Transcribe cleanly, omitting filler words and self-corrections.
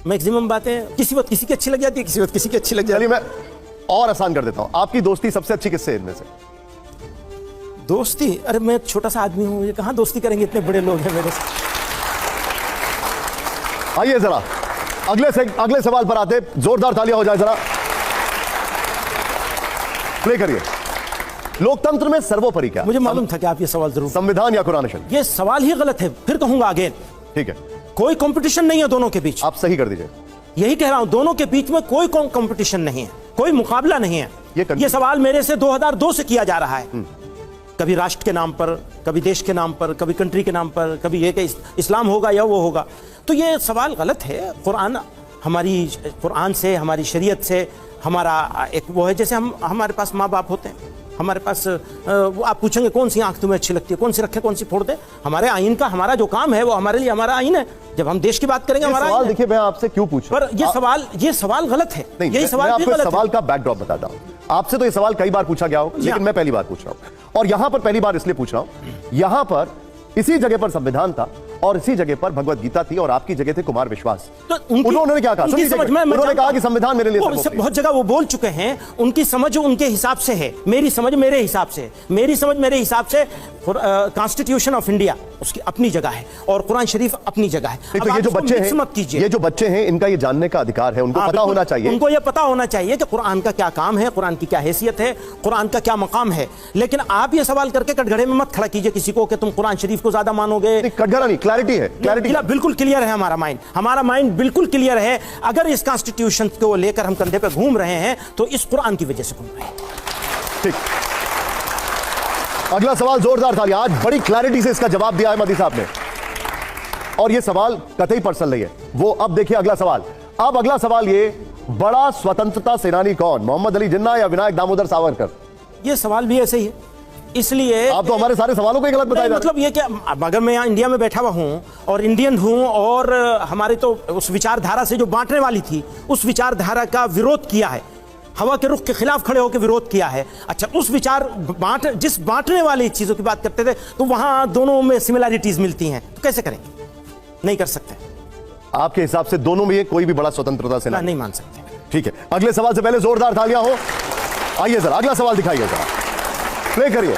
Maximum बातें किसी वक्त किसी की अच्छी लग जाती है, किसी वक्त किसी की अच्छी लग जाती है। चलिए मैं और आसान कर देता हूं, आपकी दोस्ती सबसे अच्छी किससे इनमें से? दोस्ती? अरे मैं छोटा सा आदमी हूं, ये कहां दोस्ती करेंगे, इतने बड़े लोग हैं मेरे से। आइए जरा अगले सवाल पर आते, जोरदार तालियां हो जाए जरा। प्ले करिए। लोकतंत्र में सर्वोपरि क्या? मुझे मालूम था कि आप ये सवाल जरूर, संविधान या कुरान शरीफ? ये सवाल ही गलत है, फिर कहूंगा अगेन। ठीक है, कोई कंपटीशन नहीं है दोनों के बीच। आप सही कर दीजिए। यही कह रहा हूं, दोनों के बीच में कोई कंपटीशन नहीं है, कोई मुकाबला नहीं है। ये सवाल मेरे से 2002 से किया जा रहा है, कभी राष्ट्र के नाम पर, कभी देश के नाम पर, कभी कंट्री के नाम पर, कभी ये कि इस्लाम होगा या वो होगा। तो ये सवाल गलत है। कुरान से, हमारी शरीयत से हमारा एक वो है, जैसे हमारे पास माँ बाप होते हैं, हमारे पास आप पूछेंगे कौन सी आंख तुम्हें अच्छी लगती है, कौन सी रखें, कौन सी फोड़ दे। हमारे आइन का हमारा जो काम है वो हमारे लिए हमारा आइन है। जब हम देश की बात करेंगे हमारा सवाल देखिए, मैं आपसे क्यों पूछ रहा हूं, पर ये सवाल गलत है। यही सवाल भी गलत है। सवाल का बैकड्रॉप बताता हूं। आपसे तो ये सवाल कई बार पूछा गया होगा, लेकिन मैं पहली बार पूछ रहा हूं, और यहां पर पहली बार इसलिए पूछ रहा हूं, यहां पर इसी जगह पर संविधान था और इसी जगह पर भगवत गीता थी और आपकी जगह थे कुमार विश्वास। तो उन्होंने क्या कहा? उन्होंने कहा कि संविधान मेरे लिए बहुत जगह वो बोल चुके हैं, उनकी समझ उनके हिसाब से है, मेरी समझ मेरे हिसाब से, मेरी समझ मेरे हिसाब से कॉन्स्टिट्यूशन ऑफ इंडिया उसकी अपनी जगह है और कुरान शरीफ अपनी जगह है। तो ये जो बच्चे हैं, मत कीजिए, ये जो बच्चे हैं, इनका ये जानने का अधिकार है, उनको पता होना चाहिए, उनको ये पता होना चाहिए कि कुरान का क्या काम है, कुरान की क्या हैसियत है, कुरान का क्या मकाम है। लेकिन आप ये सवाल करके कटघरे में मत खड़ा कीजिए किसी को कि तुम कुरान शरीफ को ज्यादा मानोगे। कटघरा नहीं, क्लैरिटी है, क्लैरिटी बिल्कुल क्लियर है हमारा माइंड बिल्कुल क्लियर है। अगर इस कॉन्स्टिट्यूशन को लेकर हम कंधे पे घूम रहे हैं तो इस कुरान की वजह से घूम रहे हैं। ठीक, अगला सवाल जोरदार था, आज बड़ी क्लैरिटी से इसका जवाब दिया है मदी साहब ने, और यह सवाल कतई पर्सनल नहीं है वो। अब देखिए अगला सवाल, ये बड़ा स्वतंत्रता सेनानी कौन, मोहम्मद अली जिन्ना या विनायक दामोदर सावरकर? ये सवाल भी ऐसे ही है, इसलिए आप तो हमारे सारे सवालों को गलत बताए। मतलब ये क्या, अगर मैं यहाँ इंडिया में बैठा हुआ हूँ और इंडियन हूँ और हमारे तो उस विचारधारा से जो बांटने वाली थी, उस विचारधारा का विरोध किया है, हवा के रुख के खिलाफ खड़े होकर विरोध किया है। अच्छा, उस जिस बांटने वाली चीजों की बात करते थे, तो वहां दोनों में सिमिलैरिटीज मिलती हैं, तो कैसे करेंगे? नहीं कर सकते। आपके हिसाब से दोनों में कोई भी बड़ा स्वतंत्रता सेनानी नहीं मान सकते। ठीक है, अगले सवाल से पहले जोरदार तालियां हो। आइए जरा अगला सवाल दिखाइए, जरा प्ले करिए।